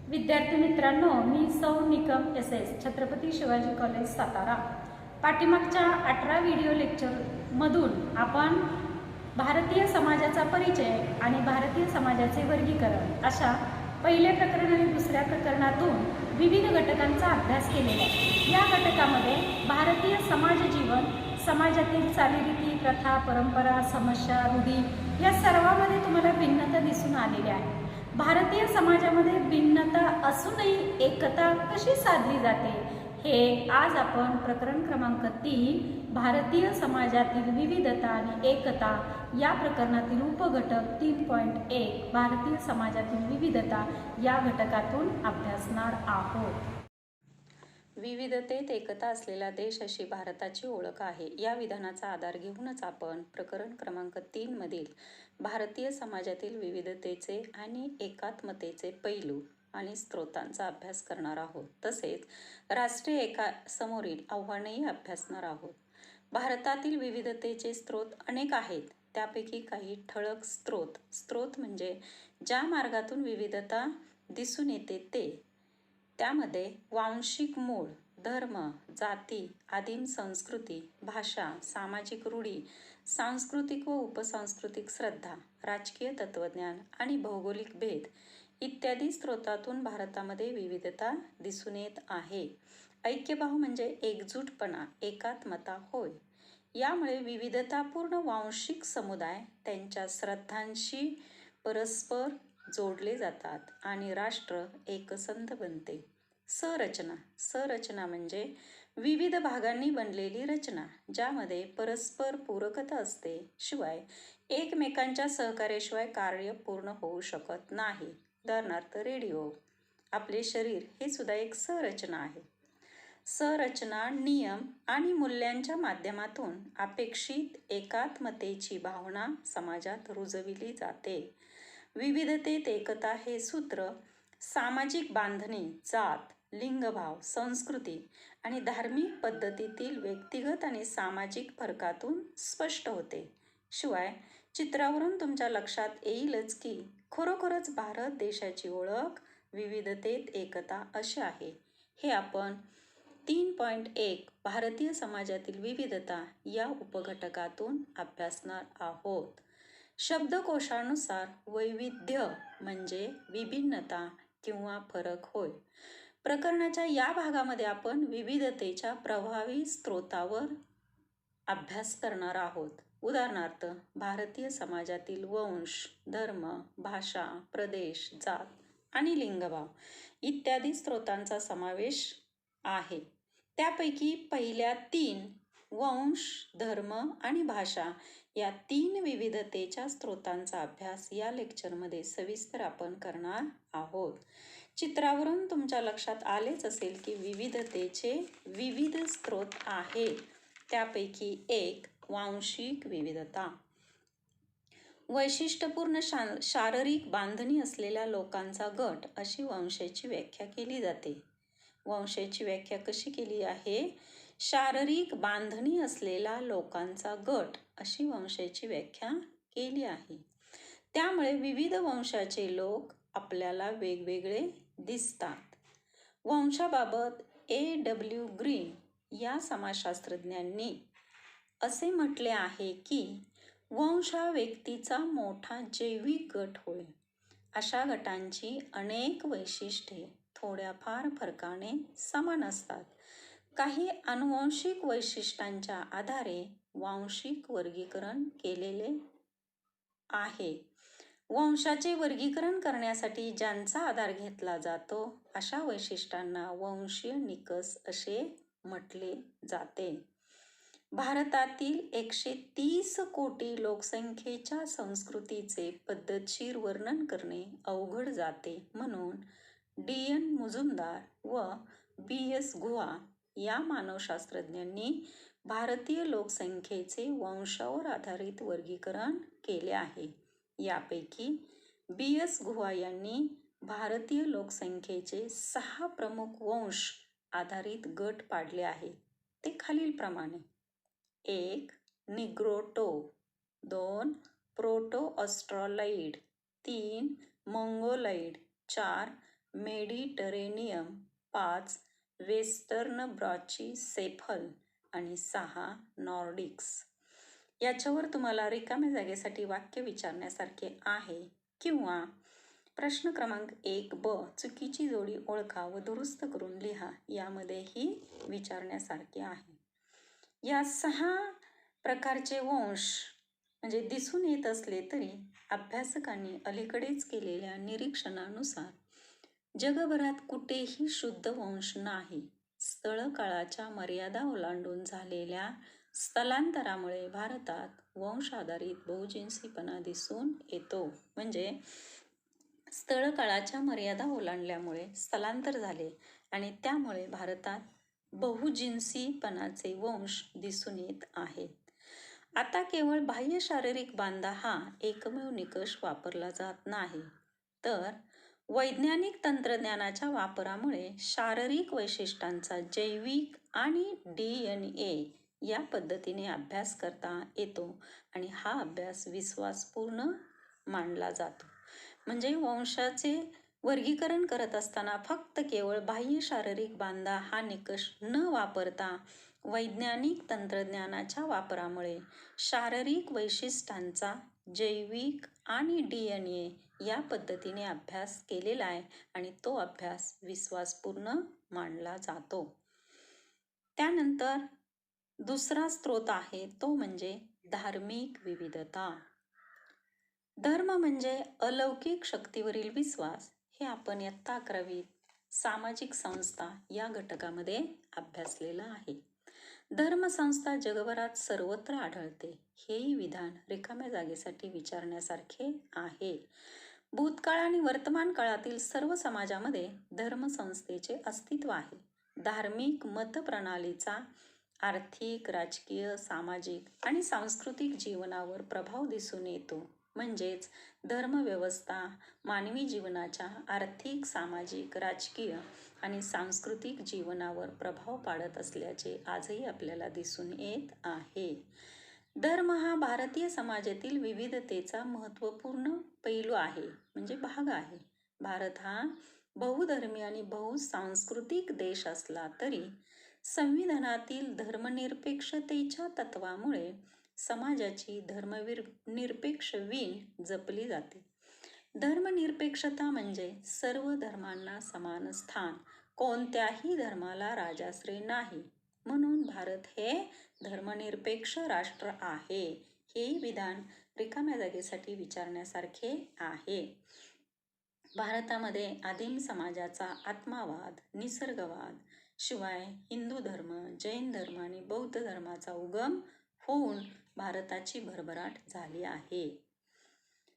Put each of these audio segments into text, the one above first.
विद्यार्थी मित्रांनो, मी सौ Nikam S S Chhatrapati Shivaji college Satara. पाठीमागच्या 18 व्हिडिओ लेक्चरमधून आपण भारतीय समाजाचा परिचय आणि भारतीय समाजाचे वर्गीकरण अशा पहिल्या प्रकरण आणि दुसऱ्या प्रकरणातून विविध घटकांचा अभ्यास केलेला आहे. या घटकामध्ये भारतीय समाज जीवन, समाजातील चालीरीती, प्रथा, परंपरा, समस्या, रूढी या सर्वांमध्ये तुम्हाला भिन्नता दिसून आलेल्या आहे. भारतीय समाजामध्ये भिन्नता असूनही एकता कशी साधली जाते हे आज आपण प्रकरण क्रमांक 3 भारतीय समाजातील विविधता आणि एकता या प्रकरणातील उपघटक 3.1 भारतीय समाजातील विविधता या घटकातून अभ्यासणार आहोत. विविधतेत एकता असलेला देश अशी भारताची ओळख आहे. या विधानाचा आधार घेऊनच आपण प्रकरण क्रमांक 3 मधील भारतीय समाजातील विविधतेचे आणि एकात्मतेचे पैलू आणि स्त्रोतांचा अभ्यास करणार आहोत. तसेच राष्ट्रीय समोरील आव्हानेही अभ्यासणार आहोत. भारतातील विविधतेचे स्त्रोत अनेक आहेत. त्यापैकी काही ठळक स्त्रोत म्हणजे ज्या मार्गातून विविधता दिसून येते ते. त्यामध्ये वांशिक मूळ, धर्म, जाती, आदिम संस्कृती, भाषा, सामाजिक रूढी, सांस्कृतिक व उपसांस्कृतिक श्रद्धा, राजकीय तत्त्वज्ञान आणि भौगोलिक भेद इत्यादी स्त्रोतातून भारतामध्ये विविधता दिसून येत आहे. ऐक्यभाव म्हणजे एकजूटपणा, एकात्मता होय. यामुळे विविधतापूर्ण वांशिक समुदाय त्यांच्या श्रद्धांशी परस्पर जोडले जातात आणि राष्ट्र एकसंध बनते. संरचना म्हणजे विविध भागांनी बनलेली रचना ज्यामध्ये परस्पर पूरकता असते, शिवाय एकमेकांच्या सहकार्याशिवाय कार्य पूर्ण होऊ शकत नाही. उदाहरणार्थ रेडिओ, आपले शरीर हे सुद्धा एक संरचना आहे. संरचना नियम आणि मूल्यांच्या माध्यमातून अपेक्षित एकात्मतेची भावना समाजात रुजविली जाते. विविधतेत एकता हे सूत्र सामाजिक बांधणी, जात, लिंगभाव, संस्कृती आणि धार्मिक पद्धतीतील व्यक्तिगत आणि सामाजिक फरकातून स्पष्ट होते. शिवाय चित्रावरून तुमच्या लक्षात येईलच की खरोखरच भारत देशाची ओळख विविधतेत एकता अशी आहे. हे आपण 3.1 भारतीय समाजातील विविधता या उपघटकातून अभ्यासणार आहोत. शब्दकोशानुसार वैविध्य म्हणजे विभिन्नता किंवा फरक होय. प्रकरणाच्या या भागामध्ये आपण विविधतेच्या प्रभावी स्त्रोतावर अभ्यास करणार आहोत. उदाहरणार्थ भारतीय समाजातील वंश, धर्म, भाषा, प्रदेश, जात आणि लिंगभाव इत्यादी स्त्रोतांचा समावेश आहे. त्यापैकी पहिल्या 3 वंश, धर्म आणि भाषा या 3 विविधतेच्या स्त्रोतांचा अभ्यास या लेक्चरमध्ये सविस्तर आपण करणार आहोत. चित्रावरून तुमच्या लक्षात आलेच असेल की विविधतेचे विविध स्त्रोत आहेत. त्यापैकी एक वांशिक विविधता. वैशिष्ट्यपूर्ण शारीरिक बांधणी असलेल्या लोकांचा गट अशी वंशाची व्याख्या केली जाते. वंशाची व्याख्या कशी केली आहे? शारीरिक बांधणी असलेला लोकांचा गट अशी वंशाची व्याख्या केली आहे. त्यामुळे विविध वंशाचे लोक आपल्याला वेगवेगळे दिसतात. वंशाबाबत A.W. ग्रीन या समाजशास्त्रज्ञांनी असे म्हटले आहे की वंश हा व्यक्तीचा मोठा जैविक गट होय. अशा गटांची अनेक वैशिष्ट्ये थोड्याफार फरकाने समान असतात. काही आनुवंशिक वैशिष्ट्यांच्या आधारे वांशिक वर्गीकरण केलेले आहे. वंशाचे वर्गीकरण करण्यासाठी ज्यांचा आधार घेतला जातो अशा वैशिष्ट्यांना वंशीय निकष असे म्हटले जाते. भारतातील 130 कोटी लोकसंख्येच्या संस्कृतीचे पद्धतशीर वर्णन करणे अवघड जाते. म्हणून D.N. मुजुमदार व B.S. गुहा या मानवशास्त्रज्ञांनी भारतीय लोकसंख्येचे वंशावर आधारित वर्गीकरण केले आहे. यापैकी B.S. गुहा यांनी भारतीय लोकसंख्येचे 6 प्रमुख वंश आधारित गट पाडले आहेत. ते खालीलप्रमाणे: 1. निग्रोटो, 2. Proto Australoid, 3. मंगोलॉइड, 4. मेडिटरेनियम, 5 वेस्टर्न ब्रॉचिसेफल आणि 6 नॉर्डिक्स. याच्यावर तुम्हाला रिकाम्या जागेसाठी वाक्य विचारण्यासारखे आहे किंवा प्रश्न क्रमांक 1 चुकीची जोडी ओळखा व दुरुस्त करून लिहा यामध्येही विचारण्यासारखे आहे. या 6 प्रकारचे वंश म्हणजे दिसून येत असले तरी अभ्यासकांनी अलीकडेच केलेल्या निरीक्षणानुसार जगभरात कुठेही शुद्ध वंश नाही. स्थळ काळाच्या मर्यादा ओलांडून झालेल्या स्थलांतरामुळे भारतात वंश आधारित बहुजिन्सीपणा दिसून येतो. म्हणजे स्थळ काळाच्या मर्यादा ओलांडल्यामुळे स्थलांतर झाले आणि त्यामुळे भारतात बहुजिन्सीपणाचे वंश दिसून येत आहेत. आता केवळ बाह्य शारीरिक बांधा हा एकमेव निकष वापरला जात नाही, तर वैज्ञानिक तंत्रज्ञानाच्या वापरामुळे शारीरिक वैशिष्ट्यांचा जैविक आणि DNA या पद्धतीने अभ्यास करता येतो आणि हा अभ्यास विश्वासपूर्ण मानला जातो. म्हणजे वंशाचे वर्गीकरण करत असताना फक्त केवळ बाह्य शारीरिक बांधा हा निकष न वापरता वैज्ञानिक तंत्रज्ञानाच्या वापरामुळे शारीरिक वैशिष्ट्यांचा जैविक आणि DNA या पद्धतीने अभ्यास केलेला आहे आणि तो अभ्यास विश्वासपूर्ण मानला जातो. त्यानंतर दुसरा स्रोत आहे तो म्हणजे धार्मिक विविधता. धर्म म्हणजे अलौकिक शक्तीवरील विश्वास हे आपण इयत्ता 11वीत सामाजिक संस्था या घटकामध्ये अभ्यासलेलं आहे. धर्मसंस्था जगभरात सर्वत्र आढळते हेही विधान रिकाम्या जागेसाठी विचारण्यासारखे आहे. भूतकाळ आणि वर्तमान काळातील सर्व समाजामध्ये धर्मसंस्थेचे अस्तित्व आहे. धार्मिक मतप्रणालीचा आर्थिक, राजकीय, सामाजिक आणि सांस्कृतिक जीवनावर प्रभाव दिसून येतो. म्हणजेच धर्मव्यवस्था मानवी जीवनाच्या आर्थिक, सामाजिक, राजकीय आणि सांस्कृतिक जीवनावर प्रभाव पाडत असल्याचे आजही आपल्याला दिसून येत आहे. धर्म हा भारतीय समाजातील विविधतेचा महत्त्वपूर्ण पैलू आहे म्हणजे भाग आहे. भारत हा बहुधर्मी आणि बहुसांस्कृतिक देश असला तरी संविधानातील धर्मनिरपेक्षतेच्या तत्वामुळे समाजाची धर्मनिरपेक्ष वीण जपली जाते. धर्मनिरपेक्षता म्हणजे सर्व धर्मांना समान स्थान, कोणत्याही धर्माला राजाश्रय नाही, म्हणून भारत हे धर्मनिरपेक्ष राष्ट्र आहे. हेही विधान रिकाम्या जागेसाठी विचारण्यासारखे आहे. भारतामध्ये आदिम समाजाचा आत्मावाद, निसर्गवाद शिवाय हिंदू धर्म, जैन धर्म आणि बौद्ध धर्माचा उगम होऊन भारताची भरभराट झाली आहे.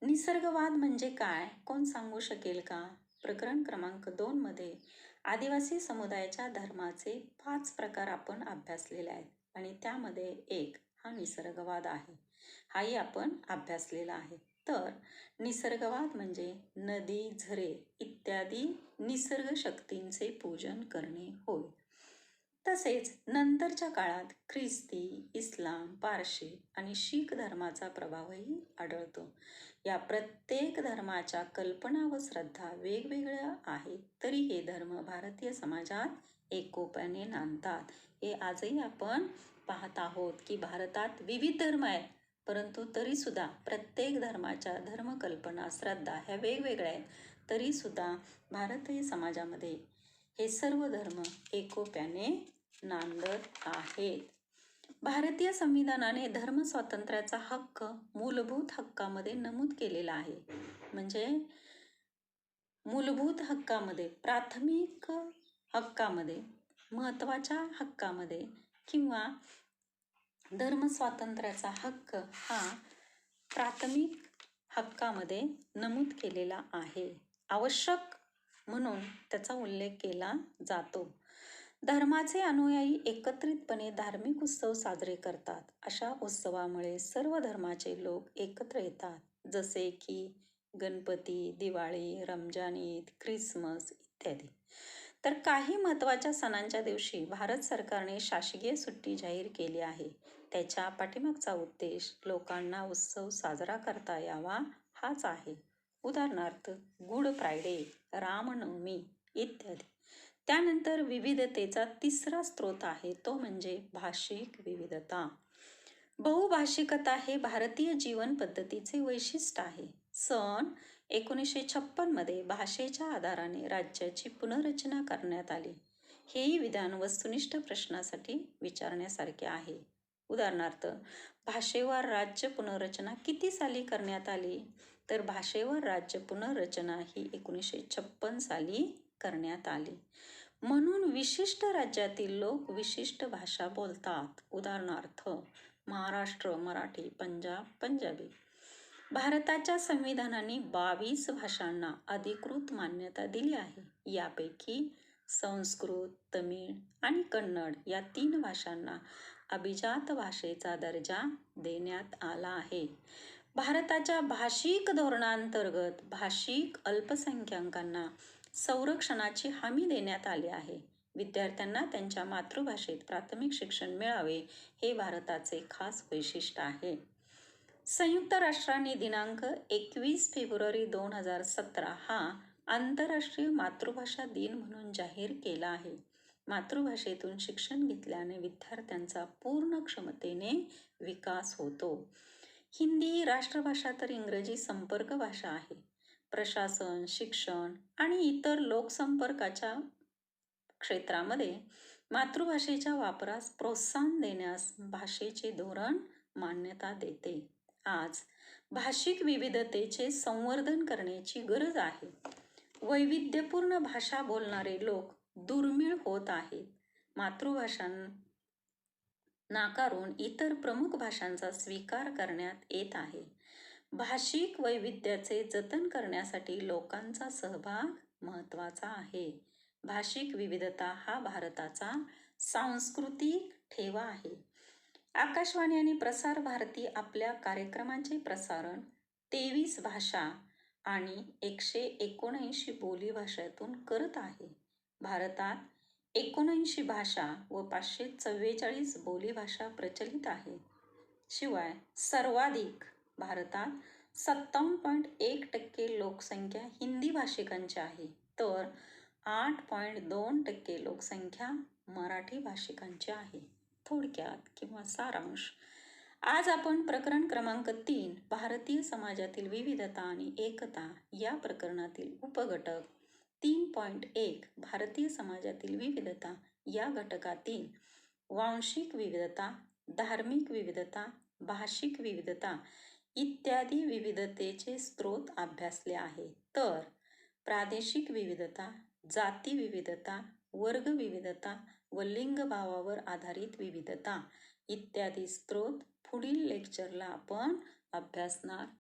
निसर्गवाद म्हणजे काय कोण सांगू शकेल का? प्रकरण क्रमांक 2 मध्ये आदिवासी समुदायाच्या धर्माचे 5 प्रकार आपण अभ्यासलेले आहेत आणि त्यामध्ये एक हा निसर्गवाद आहे. हाही आपण अभ्यासलेला आहे. तर निसर्गवाद म्हणजे नदी, झरे इत्यादी निसर्ग शक्तींचे पूजन करणे होय. तसेच नंतरच्या काळात ख्रिस्ती, इस्लाम, पारशी आणि शीख धर्माचा प्रभावही आढळतो. या प्रत्येक धर्माच्या कल्पना व श्रद्धा वेगवेगळ्या आहेत तरी हे धर्म भारतीय समाजात एकोप्याने नांदतात. हे आजही आपण पाहत आहोत की भारतात विविध धर्म आहेत, परंतु तरीसुद्धा प्रत्येक धर्माच्या धर्मकल्पना, श्रद्धा ह्या वेगवेगळ्या आहेत. तरीसुद्धा भारतीय समाजामध्ये हे सर्व धर्म एकोप्याने नांदत आहेत. भारतीय संविधानाने धर्म स्वातंत्र्याचा हक्क मूलभूत हक्कामध्ये नमूद केलेला आहे. म्हणजे मूलभूत हक्कामध्ये, प्राथमिक हक्कामध्ये, महत्त्वाच्या हक्कामध्ये किंवा धर्म स्वातंत्र्याचा हक्क हा प्राथमिक हक्कामध्ये नमूद केलेला आहे. आवश्यक म्हणून त्याचा उल्लेख केला जातो. धर्माचे अनुयायी एकत्रितपणे धार्मिक उत्सव साजरे करतात. अशा उत्सवामुळे सर्व धर्माचे लोक एकत्र येतात. जसे की गणपती, दिवाळी, रमजान ईद, ख्रिसमस इत्यादी. तर काही महत्त्वाच्या सणांच्या दिवशी भारत सरकारने शासकीय सुट्टी जाहीर केली आहे. त्याच्या पाठीमागचा उद्देश लोकांना उत्सव साजरा करता यावा हाच आहे. उदाहरणार्थ गुड फ्रायडे, रामनवमी इत्यादी. त्यानंतर विविधतेचा तिसरा स्रोत आहे तो म्हणजे भाषिक विविधता. बहुभाषिकता हे भारतीय जीवन पद्धतीचे वैशिष्ट्य आहे. सन 1956 मध्ये भाषेच्या आधाराने राज्याची पुनर्रचना करण्यात आली. हेही विधान वस्तुनिष्ठ प्रश्नासाठी विचारण्यासारखे आहे. उदाहरणार्थ, भाषेवर राज्य पुनर्रचना किती साली करण्यात आली? तर भाषेवर राज्य पुनर्रचना ही 1956 साली करण्यात आली. म्हणून विशिष्ट राज्यातील लोक विशिष्ट भाषा बोलतात. उदाहरणार्थ, महाराष्ट्र मराठी, पंजाब पंजाबी. भारताच्या संविधानाने 22 भाषांना अधिकृत मान्यता दिली आहे. यापैकी संस्कृत, तमिळ आणि कन्नड या 3 भाषांना अभिजात भाषेचा दर्जा देण्यात आला आहे. भारताच्या भाषिक धोरणांतर्गत भाषिक अल्पसंख्याकांना संरक्षणाची हमी देण्यात आली आहे. विद्यार्थ्यांना त्यांच्या मातृभाषेत प्राथमिक शिक्षण मिळावे हे भारताचे खास वैशिष्ट्य आहे. संयुक्त राष्ट्रांनी दिनांक 21 फेब्रुवारी 2017 हा आंतरराष्ट्रीय मातृभाषा दिन म्हणून जाहीर केला आहे. मातृभाषेतून शिक्षण घेतल्याने विद्यार्थ्यांचा पूर्ण क्षमतेने विकास होतो. हिंदी राष्ट्रभाषा तर इंग्रजी संपर्क भाषा आहे. प्रशासन, शिक्षण आणि इतर लोकसंपर्काच्या क्षेत्रामध्ये मातृभाषेच्या वापरास प्रोत्साहन देण्यास भाषेचे धोरण मान्यता देते. आज भाषिक विविधतेचे संवर्धन करण्याची गरज आहे. वैविध्यपूर्ण भाषा बोलणारे लोक दुर्मिळ होत आहेत. मातृभाषा नाकारून इतर प्रमुख भाषांचा स्वीकार करण्यात येत आहे. भाषिक वैविध्याचे जतन करण्यासाठी लोकांचा सहभाग महत्त्वाचा आहे. भाषिक विविधता हा भारताचा सांस्कृतिक ठेवा आहे. आकाशवाणी आणि प्रसार भारती आपल्या कार्यक्रमांचे प्रसारण 23 भाषा आणि 179 बोलीभाषेतून करत आहे. भारतात 79 भाषा व 544 बोलीभाषा प्रचलित आहेत. शिवाय सर्वाधिक भारतात 57.1% लोकसंख्या हिंदी भाषिकांची आहे, तर 8.2% लोकसंख्या मराठी भाषिकांची आहे. थोडक्यात किंवा सारांश, आज आपण प्रकरण क्रमांक 3 भारतीय समाजातील विविधता आणि एकता या प्रकरणातील उपघटक 3.1 भारतीय समाजातील विविधता या घटकातील वांशिक विविधता, धार्मिक विविधता, भाषिक विविधता इत्यादी विविधतेचे स्रोत अभ्यासले आहे. तर प्रादेशिक विविधता, जाती विविधता, वर्ग विविधता व लिंगभावावर आधारित विविधता इत्यादी स्रोत पुढील लेक्चरला आपण अभ्यासणार